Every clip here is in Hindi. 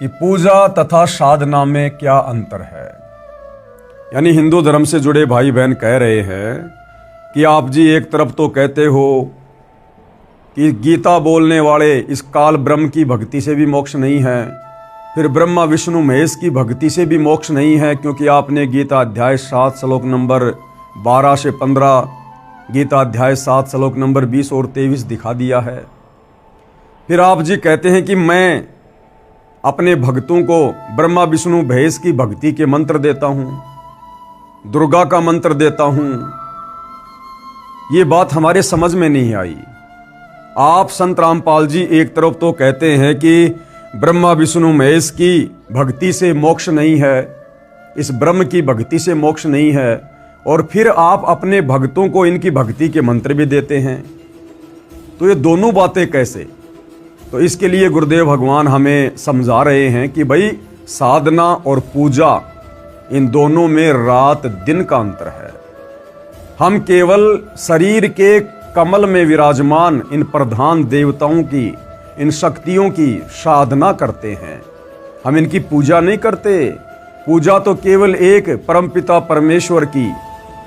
कि पूजा तथा साधना में क्या अंतर है। यानी हिंदू धर्म से जुड़े भाई बहन कह रहे हैं कि आप जी एक तरफ तो कहते हो कि गीता बोलने वाले इस काल ब्रह्म की भक्ति से भी मोक्ष नहीं है, फिर ब्रह्मा विष्णु महेश की भक्ति से भी मोक्ष नहीं है, क्योंकि आपने गीता अध्याय 7 श्लोक नंबर 12 से 15, गीता अध्याय 7 श्लोक नंबर 20 और 23 दिखा दिया है। फिर आप जी कहते हैं कि मैं अपने भक्तों को ब्रह्मा विष्णु महेश की भक्ति के मंत्र देता हूँ, दुर्गा का मंत्र देता हूँ। ये बात हमारे समझ में नहीं आई। आप संत रामपाल जी एक तरफ तो कहते हैं कि ब्रह्मा विष्णु महेश की भक्ति से मोक्ष नहीं है, इस ब्रह्म की भक्ति से मोक्ष नहीं है, और फिर आप अपने भक्तों को इनकी भक्ति के मंत्र भी देते हैं। तो ये दोनों बातें कैसे? तो इसके लिए गुरुदेव भगवान हमें समझा रहे हैं कि भाई साधना और पूजा, इन दोनों में रात दिन का अंतर है। हम केवल शरीर के कमल में विराजमान इन प्रधान देवताओं की, इन शक्तियों की साधना करते हैं, हम इनकी पूजा नहीं करते। पूजा तो केवल एक परमपिता परमेश्वर की,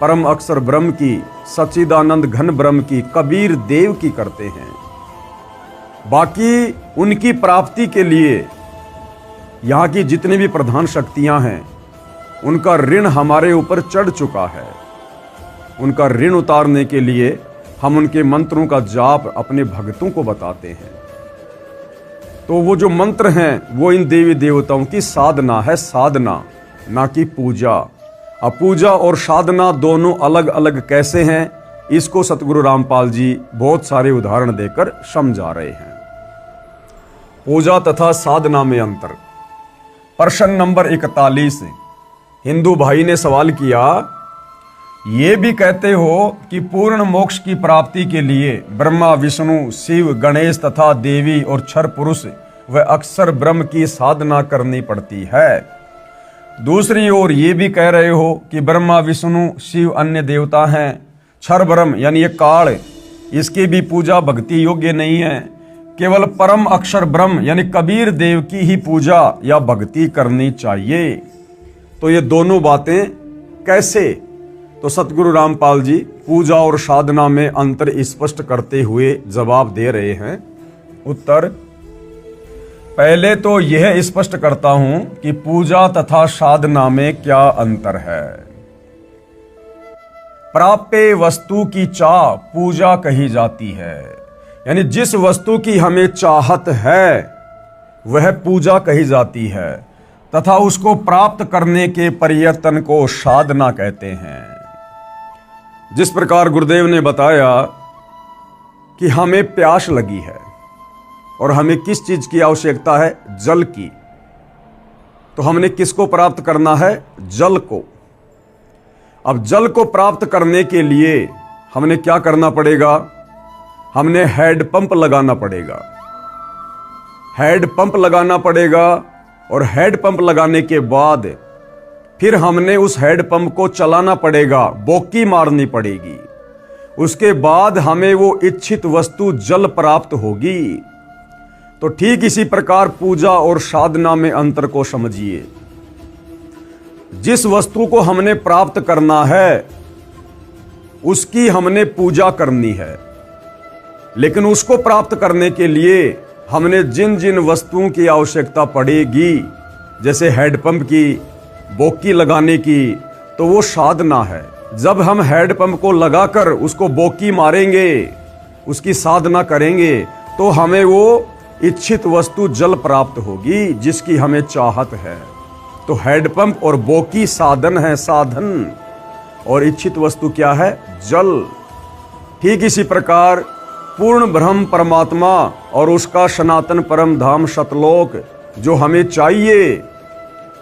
परम अक्षर ब्रह्म की, सच्चिदानंद घन ब्रह्म की, कबीर देव की करते हैं। बाकी उनकी प्राप्ति के लिए यहाँ की जितनी भी प्रधान शक्तियाँ हैं, उनका ऋण हमारे ऊपर चढ़ चुका है। उनका ऋण उतारने के लिए हम उनके मंत्रों का जाप अपने भक्तों को बताते हैं। तो वो जो मंत्र हैं वो इन देवी देवताओं की साधना है, साधना, ना कि पूजा। अब पूजा और साधना दोनों अलग अलग कैसे हैं, इसको सतगुरु रामपाल जी बहुत सारे उदाहरण देकर समझा रहे हैं। पूजा तथा साधना में अंतर। प्रश्न नंबर 41, हिंदू भाई ने सवाल किया, ये भी कहते हो कि पूर्ण मोक्ष की प्राप्ति के लिए ब्रह्मा विष्णु शिव गणेश तथा देवी और क्षर पुरुष व अक्षर ब्रह्म की साधना करनी पड़ती है। दूसरी ओर ये भी कह रहे हो कि ब्रह्मा विष्णु शिव अन्य देवता हैं, क्षर ब्रह्म यानी ये काल, इसकी भी पूजा भक्ति योग्य नहीं है, केवल परम अक्षर ब्रह्म यानी कबीर देव की ही पूजा या भक्ति करनी चाहिए। तो ये दोनों बातें कैसे? तो सतगुरु रामपाल जी पूजा और साधना में अंतर स्पष्ट करते हुए जवाब दे रहे हैं। उत्तर, पहले तो यह स्पष्ट करता हूं कि पूजा तथा साधना में क्या अंतर है। प्राप्य वस्तु की चाह पूजा कही जाती है, यानी जिस वस्तु की हमें चाहत है वह पूजा कही जाती है, तथा उसको प्राप्त करने के प्रयत्न को साधना कहते हैं। जिस प्रकार गुरुदेव ने बताया कि हमें प्यास लगी है और हमें किस चीज की आवश्यकता है, जल की, तो हमने किसको प्राप्त करना है, जल को। अब जल को प्राप्त करने के लिए हमने क्या करना पड़ेगा, हमने हेड पंप लगाना पड़ेगा। हेड पंप लगाना पड़ेगा और हेड पंप लगाने के बाद फिर हमने उस हेड पंप को चलाना पड़ेगा, बोकी मारनी पड़ेगी। उसके बाद हमें वो इच्छित वस्तु जल प्राप्त होगी। तो ठीक इसी प्रकार पूजा और साधना में अंतर को समझिए। जिस वस्तु को हमने प्राप्त करना है उसकी हमने पूजा करनी है, लेकिन उसको प्राप्त करने के लिए हमने जिन जिन वस्तुओं की आवश्यकता पड़ेगी, जैसे हेडपंप की, बोकी लगाने की, तो वो साधना है। जब हम हेडपंप को लगाकर उसको बोकी मारेंगे, उसकी साधना करेंगे, तो हमें वो इच्छित वस्तु जल प्राप्त होगी जिसकी हमें चाहत है। तो हेडपंप और बोकी साधन है, साधन, और इच्छित वस्तु क्या है, जल। ठीक इसी प्रकार पूर्ण ब्रह्म परमात्मा और उसका सनातन परम धाम सतलोक जो हमें चाहिए,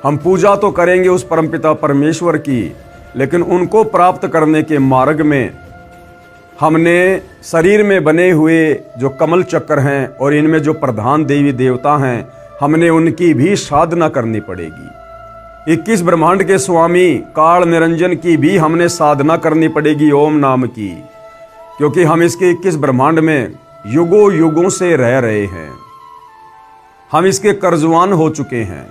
हम पूजा तो करेंगे उस परमपिता परमेश्वर की, लेकिन उनको प्राप्त करने के मार्ग में हमने शरीर में बने हुए जो कमल चक्र हैं और इनमें जो प्रधान देवी देवता हैं, हमने उनकी भी साधना करनी पड़ेगी। 21 ब्रह्मांड के स्वामी काल निरंजन की भी हमने साधना करनी पड़ेगी, ओम नाम की, क्योंकि हम इसके 21 ब्रह्मांड में युगों युगों से रह रहे हैं। हम इसके कर्जवान हो चुके हैं।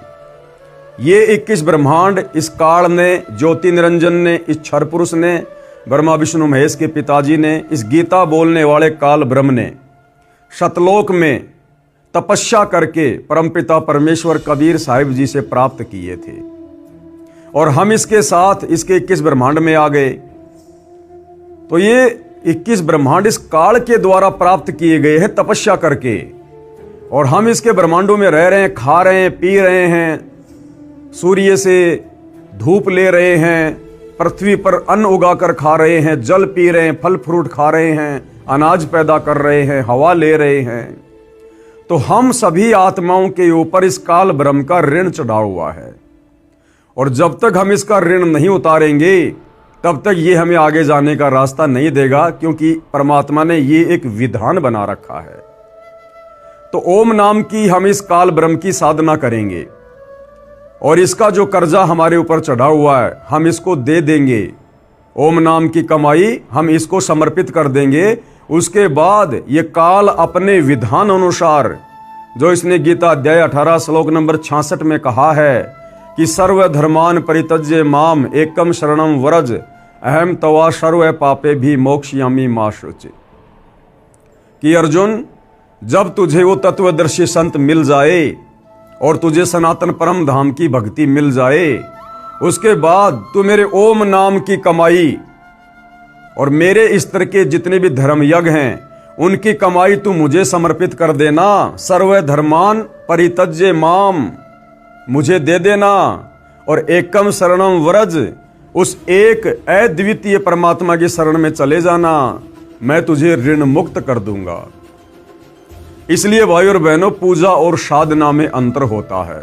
ये 21 ब्रह्मांड इस काल ने, ज्योति निरंजन ने, इस क्षर पुरुष ने, ब्रह्मा विष्णु महेश के पिताजी ने, इस गीता बोलने वाले काल ब्रह्म ने शतलोक में तपस्या करके परमपिता परमेश्वर कबीर साहिब जी से प्राप्त किए थे। और हम इसके साथ इसके 21 ब्रह्मांड में आ गए। तो ये 21 ब्रह्मांड इस काल के द्वारा प्राप्त किए गए हैं तपस्या करके। और हम इसके ब्रह्मांडों में रह रहे हैं, खा रहे हैं, पी रहे हैं, सूर्य से धूप ले रहे हैं, पृथ्वी पर अन्न उगाकर खा रहे हैं, जल पी रहे हैं, फल फ्रूट खा रहे हैं, अनाज पैदा कर रहे हैं, हवा ले रहे हैं। तो हम सभी आत्माओं के ऊपर इस काल ब्रह्म का ऋण चढ़ा हुआ है। और जब तक हम इसका ऋण नहीं उतारेंगे तब तक ये हमें आगे जाने का रास्ता नहीं देगा, क्योंकि परमात्मा ने ये एक विधान बना रखा है। तो ओम नाम की हम इस काल ब्रह्म की साधना करेंगे और इसका जो कर्जा हमारे ऊपर चढ़ा हुआ है हम इसको दे देंगे। ओम नाम की कमाई हम इसको समर्पित कर देंगे। उसके बाद ये काल अपने विधान अनुसार, जो इसने गीता अध्याय 18 श्लोक नंबर 66 में कहा है कि सर्व धर्मान परित्यज्य माम एकम शरणम व्रज अहम तवा सर्व पापे भी मोक्षयामि मा शुचि। कि अर्जुन, जब तुझे वो तत्वदर्शी संत मिल जाए और तुझे सनातन परम धाम की भक्ति मिल जाए, उसके बाद तू मेरे ओम नाम की कमाई और मेरे स्तर के जितने भी धर्म यज्ञ हैं उनकी कमाई तू मुझे समर्पित कर देना। सर्व धर्मान परित्यज्य माम, मुझे दे देना। और एकम शरणम व्रज, उस एक अद्वितीय परमात्मा की शरण में चले जाना, मैं तुझे ऋण मुक्त कर दूंगा। इसलिए भाई और बहनों, पूजा और साधना में अंतर होता है।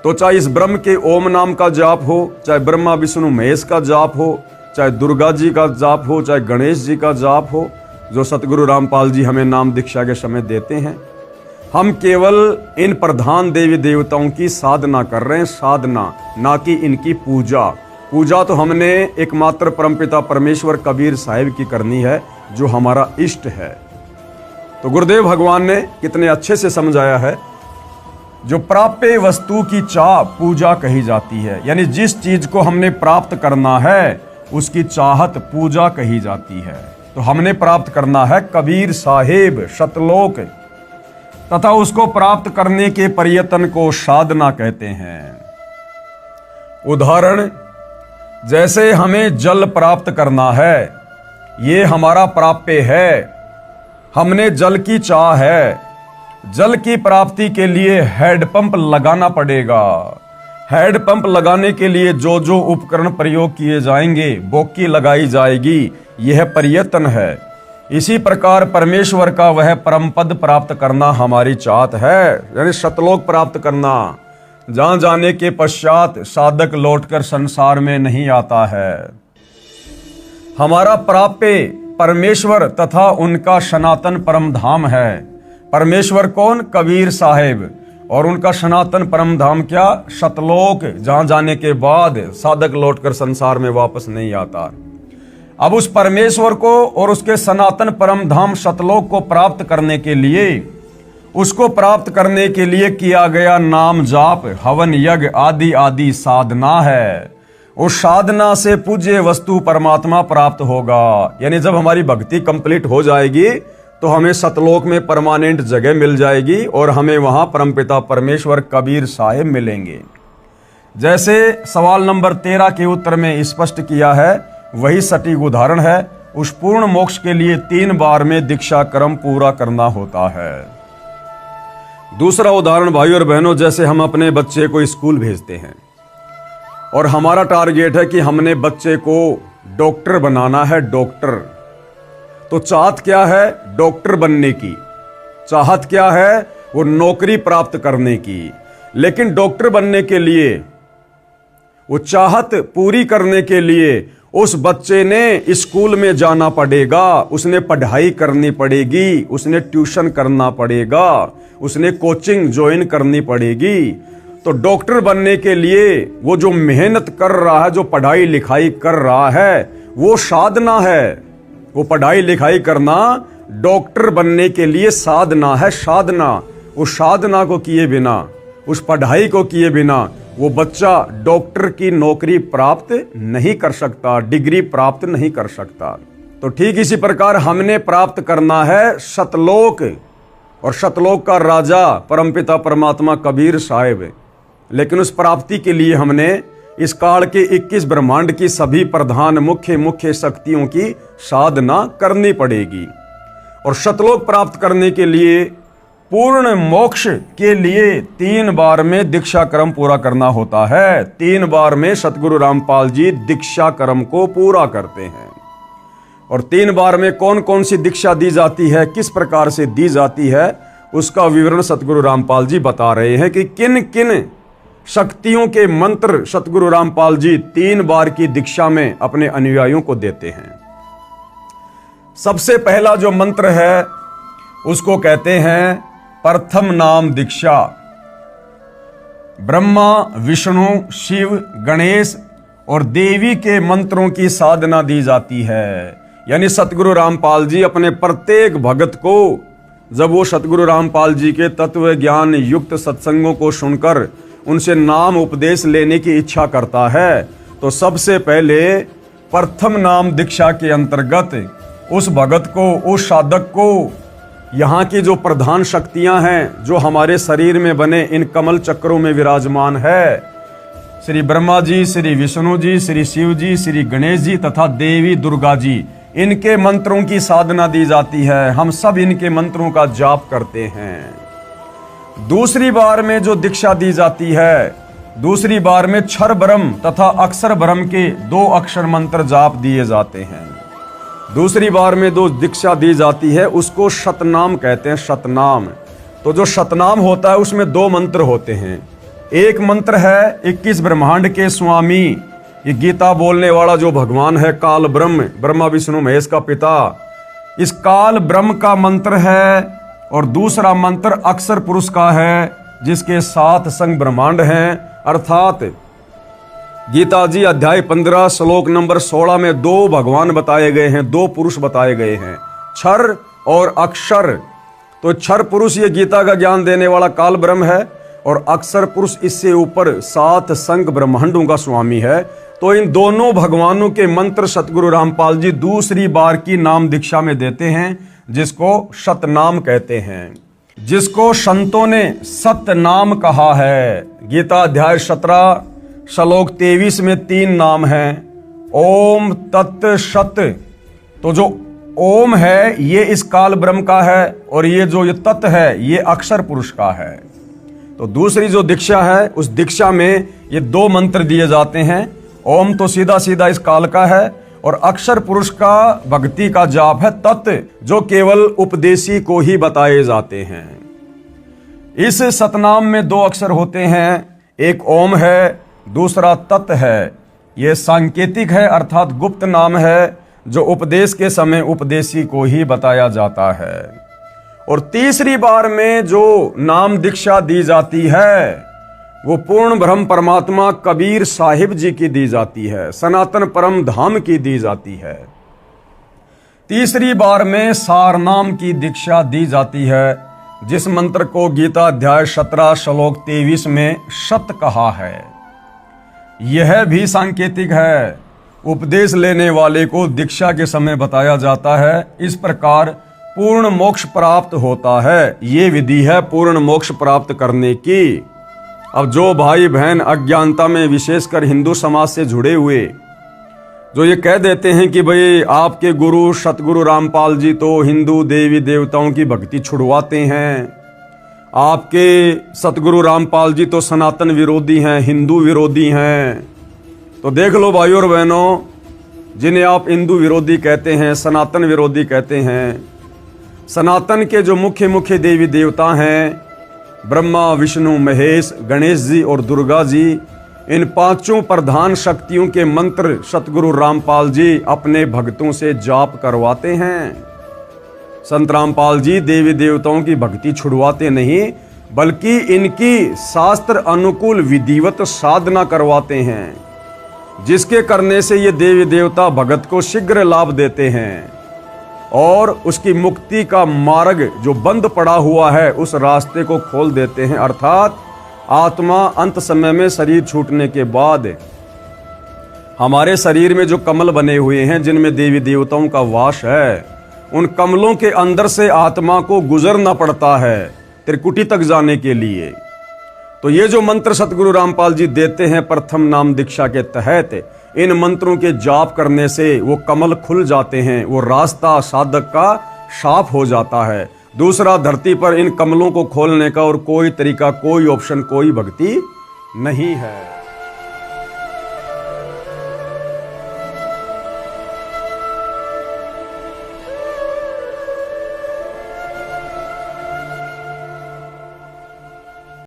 तो चाहे इस ब्रह्म के ओम नाम का जाप हो, चाहे ब्रह्मा विष्णु महेश का जाप हो, चाहे दुर्गा जी का जाप हो, चाहे गणेश जी का जाप हो, जो सतगुरु रामपाल जी हमें नाम दीक्षा के समय देते हैं, हम केवल इन प्रधान देवी देवताओं की साधना कर रहे हैं, साधना, ना कि इनकी पूजा। पूजा तो हमने एकमात्र परमपिता परमेश्वर कबीर साहिब की करनी है, जो हमारा इष्ट है। तो गुरुदेव भगवान ने कितने अच्छे से समझाया है, जो प्राप्य वस्तु की चाह पूजा कही जाती है। यानी जिस चीज को हमने प्राप्त करना है उसकी चाहत पूजा कही जाती है। तो हमने प्राप्त करना है कबीर साहिब शतलोक, तथा उसको प्राप्त करने के प्रयत्न को साधना कहते हैं। उदाहरण, जैसे हमें जल प्राप्त करना है, ये हमारा प्राप्य है, हमने जल की चाह है। जल की प्राप्ति के लिए हैंडपंप लगाना पड़ेगा। हैंडपंप लगाने के लिए जो जो उपकरण प्रयोग किए जाएंगे, बोकी लगाई जाएगी, यह प्रयत्न है। इसी प्रकार परमेश्वर का वह परम पद प्राप्त करना हमारी चाहत है, यानी शतलोक प्राप्त करना, जहां जाने के पश्चात साधक लौटकर संसार में नहीं आता है। हमारा प्राप्य परमेश्वर तथा उनका सनातन परम धाम है। परमेश्वर कौन? कबीर साहिब। और उनका सनातन परम धाम क्या? शतलोक, जहां जाने के बाद साधक लौटकर संसार में वापस नहीं आता। अब उस परमेश्वर को और उसके सनातन परम धाम शतलोक को प्राप्त करने के लिए, उसको प्राप्त करने के लिए किया गया नाम जाप, हवन यज्ञ आदि आदि साधना है। उस साधना से पूज्य वस्तु परमात्मा प्राप्त होगा। यानी जब हमारी भक्ति कंप्लीट हो जाएगी तो हमें सतलोक में परमानेंट जगह मिल जाएगी और हमें वहां परमपिता परमेश्वर कबीर साहिब मिलेंगे। जैसे सवाल नंबर 13 के उत्तर में स्पष्ट किया है, वही सटीक उदाहरण है। उस पूर्ण मोक्ष के लिए 3 बार में दीक्षा क्रम पूरा करना होता है। दूसरा उदाहरण भाई और बहनों, जैसे हम अपने बच्चे को स्कूल भेजते हैं और हमारा टारगेट है कि हमने बच्चे को डॉक्टर बनाना है, डॉक्टर। तो चाहत क्या है? डॉक्टर बनने की। चाहत क्या है? वो नौकरी प्राप्त करने की। लेकिन डॉक्टर बनने के लिए, वो चाहत पूरी करने के लिए उस बच्चे ने स्कूल में जाना पड़ेगा, उसने पढ़ाई करनी पड़ेगी, उसने ट्यूशन करना पड़ेगा, उसने कोचिंग ज्वाइन करनी पड़ेगी। तो डॉक्टर बनने के लिए वो जो मेहनत कर रहा है, जो पढ़ाई लिखाई कर रहा है, वो साधना है। वो पढ़ाई लिखाई करना डॉक्टर बनने के लिए साधना है, साधना। उस साधना को किए बिना, उस पढ़ाई को किए बिना वो बच्चा डॉक्टर की नौकरी प्राप्त नहीं कर सकता, डिग्री प्राप्त नहीं कर सकता। तो ठीक इसी प्रकार हमने प्राप्त करना है सतलोक, और सतलोक का राजा परमपिता परमात्मा कबीर साहिब। लेकिन उस प्राप्ति के लिए हमने इस काल के 21 ब्रह्मांड की सभी प्रधान मुख्य शक्तियों की साधना करनी पड़ेगी। और सतलोक प्राप्त करने के लिए, पूर्ण मोक्ष के लिए 3 बार में दीक्षा क्रम पूरा करना होता है। 3 बार में सतगुरु रामपाल जी दीक्षा क्रम को पूरा करते हैं। और 3 बार में कौन कौन सी दीक्षा दी जाती है, किस प्रकार से दी जाती है, उसका विवरण सतगुरु रामपाल जी बता रहे हैं कि किन किन शक्तियों के मंत्र सतगुरु रामपाल जी 3 बार की दीक्षा में अपने अनुयायियों को देते हैं। सबसे पहला जो मंत्र है उसको कहते हैं प्रथम नाम दीक्षा। ब्रह्मा, विष्णु, शिव, गणेश और देवी के मंत्रों की साधना दी जाती है। यानी सतगुरु रामपाल जी अपने प्रत्येक भगत को, जब वो सतगुरु रामपाल जी के तत्व ज्ञान युक्त सत्संगों को सुनकर उनसे नाम उपदेश लेने की इच्छा करता है, तो सबसे पहले प्रथम नाम दीक्षा के अंतर्गत उस भगत को, उस साधक को, यहाँ की जो प्रधान शक्तियाँ हैं जो हमारे शरीर में बने इन कमल चक्रों में विराजमान है, श्री ब्रह्मा जी, श्री विष्णु जी, श्री शिव जी, श्री गणेश जी तथा देवी दुर्गा जी, इनके मंत्रों की साधना दी जाती है। हम सब इनके मंत्रों का जाप करते हैं। दूसरी बार में जो दीक्षा दी जाती है, दूसरी बार में क्षर ब्रह्म तथा अक्षर ब्रह्म के 2 अक्षर मंत्र जाप दिए जाते हैं। दूसरी बार में जो दीक्षा दी जाती है उसको शतनाम कहते हैं, शतनाम। तो जो शतनाम होता है उसमें 2 मंत्र होते हैं। एक मंत्र है 21 ब्रह्मांड के स्वामी, ये गीता बोलने वाला जो भगवान है काल ब्रह्म, ब्रह्मा विष्णु महेश का पिता, इस काल ब्रह्म का मंत्र है। और दूसरा मंत्र अक्षर पुरुष का है जिसके 7 संग ब्रह्मांड हैं। अर्थात गीता जी अध्याय 15 श्लोक नंबर 16 में 2 भगवान बताए गए हैं, 2 पुरुष बताए गए हैं, क्षर और अक्षर। तो क्षर पुरुष ये गीता का ज्ञान देने वाला काल ब्रह्म है, और अक्षर पुरुष इससे ऊपर 7 संग ब्रह्मांडों का स्वामी है। तो इन दोनों भगवानों के मंत्र सतगुरु रामपाल जी दूसरी बार की नाम दीक्षा में देते हैं, जिसको शतनाम कहते हैं, जिसको संतों ने सतनाम कहा है। गीता अध्याय 17 श्लोक 23 में 3 नाम हैं, ओम तत् सत। तो जो ओम है ये इस काल ब्रह्म का है, और ये जो ये तत् है ये अक्षर पुरुष का है। तो दूसरी जो दीक्षा है उस दीक्षा में ये 2 मंत्र दिए जाते हैं। ओम तो सीधा सीधा इस काल का है, और अक्षर पुरुष का भक्ति का जाप है तत्, जो केवल उपदेशी को ही बताए जाते हैं। इस सतनाम में 2 अक्षर होते हैं, एक ओम है, दूसरा तत् है। यह सांकेतिक है, अर्थात गुप्त नाम है, जो उपदेश के समय उपदेशी को ही बताया जाता है। और तीसरी बार में जो नाम दीक्षा दी जाती है वो पूर्ण ब्रह्म परमात्मा कबीर साहिब जी की दी जाती है, सनातन परम धाम की दी जाती है। तीसरी बार में सारनाम की दीक्षा दी जाती है, जिस मंत्र को गीता अध्याय 17 श्लोक 23 में सत कहा है। यह भी सांकेतिक है, उपदेश लेने वाले को दीक्षा के समय बताया जाता है। इस प्रकार पूर्ण मोक्ष प्राप्त होता है। ये विधि है पूर्ण मोक्ष प्राप्त करने की। अब जो भाई बहन अज्ञानता में विशेषकर हिंदू समाज से जुड़े हुए जो ये कह देते हैं कि भाई आपके गुरु सतगुरु रामपाल जी तो हिंदू देवी देवताओं की भक्ति छुड़वाते हैं, आपके सतगुरु रामपाल जी तो सनातन विरोधी हैं, हिंदू विरोधी हैं। तो देख लो भाइयों और बहनों, जिन्हें आप हिंदू विरोधी कहते हैं, सनातन विरोधी कहते हैं, सनातन के जो मुख्य देवी देवता हैं ब्रह्मा विष्णु महेश गणेश जी और दुर्गा जी, इन 5 प्रधान शक्तियों के मंत्र सतगुरु रामपाल जी अपने भक्तों से जाप करवाते हैं। संत रामपाल जी देवी देवताओं की भक्ति छुड़वाते नहीं, बल्कि इनकी शास्त्र अनुकूल विधिवत साधना करवाते हैं, जिसके करने से ये देवी देवता भगत को शीघ्र लाभ देते हैं। और उसकी मुक्ति का मार्ग जो बंद पड़ा हुआ है उस रास्ते को खोल देते हैं। अर्थात आत्मा अंत समय में शरीर छूटने के बाद हमारे शरीर में जो कमल बने हुए हैं जिनमें देवी देवताओं का वास है, उन कमलों के अंदर से आत्मा को गुजरना पड़ता है त्रिकुटी तक जाने के लिए। तो ये जो मंत्र सतगुरु रामपाल जी देते हैं प्रथम नाम दीक्षा के तहत, इन मंत्रों के जाप करने से वो कमल खुल जाते हैं, वो रास्ता साधक का साफ हो जाता है। दूसरा, धरती पर इन कमलों को खोलने का और कोई तरीका, कोई ऑप्शन, कोई भक्ति नहीं है।